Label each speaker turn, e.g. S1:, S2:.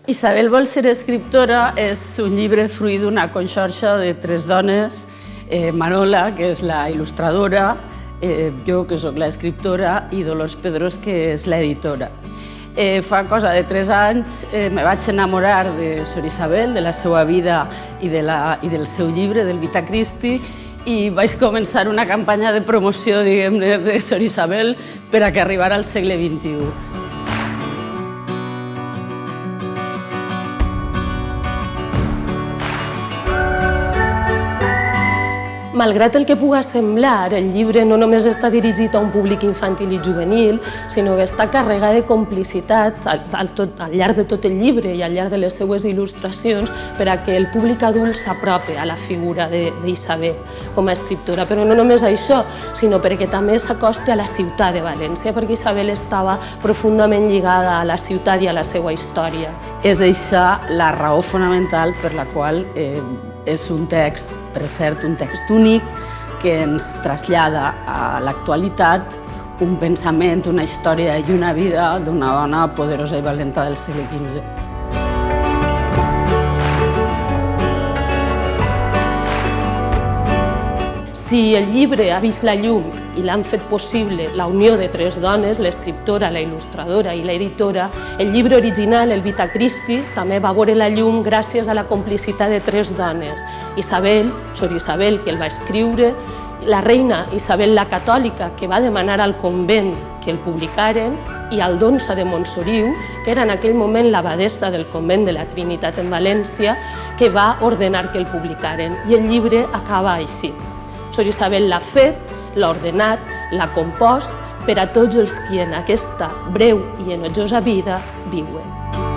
S1: Isabel vol ser escriptora és un llibre fruit d'una conxorxa de 3 dones, Marola, que és la il·lustradora, jo, que soc l'escriptora, i Dolors Pedrós, que és l'editora. Fa cosa de 3 anys me vaig enamorar de Sor Isabel, de la seva vida i del seu llibre, del Vita Christi, i vaig començar una campanya de promoció, diguem-ne, de Sor Isabel per a que arribara al segle XXI.
S2: Malgrat el que puga semblar, el llibre no només està dirigit a un públic infantil i juvenil, sinó que està carregat de complicitat al llarg de tot el llibre i al llarg de les seues il·lustracions per a que el públic adult s'apropi a la figura d'Isabel com a escriptora. Però no només això, sinó perquè també s'acosti a la ciutat de València, perquè Isabel estava profundament lligada a la ciutat i a la seva història.
S1: És això la raó fonamental per la qual és un text, per cert, un text únic que ens trasllada a l'actualitat un pensament, una història i una vida d'una dona poderosa i valenta del segle XV.
S2: Si el llibre ha vist la llum i l'han fet possible la unió de 3 dones, l'escriptora, la il·lustradora i l'editora, el llibre original, el Vita Christi, també va veure la llum gràcies a la complicitat de 3 dones. Isabel, Sor Isabel, que el va escriure, la reina Isabel la Catòlica, que va demanar al convent que el publicaren, i Aldonsa de Montsoriu, que era en aquell moment l'abadessa del convent de la Trinitat en València, que va ordenar que el publicaren. I el llibre acaba així. Sor Isabel l'ha fet, l'ha ordenat, l'ha compost per a tots els qui en aquesta breu i enojosa vida viuen.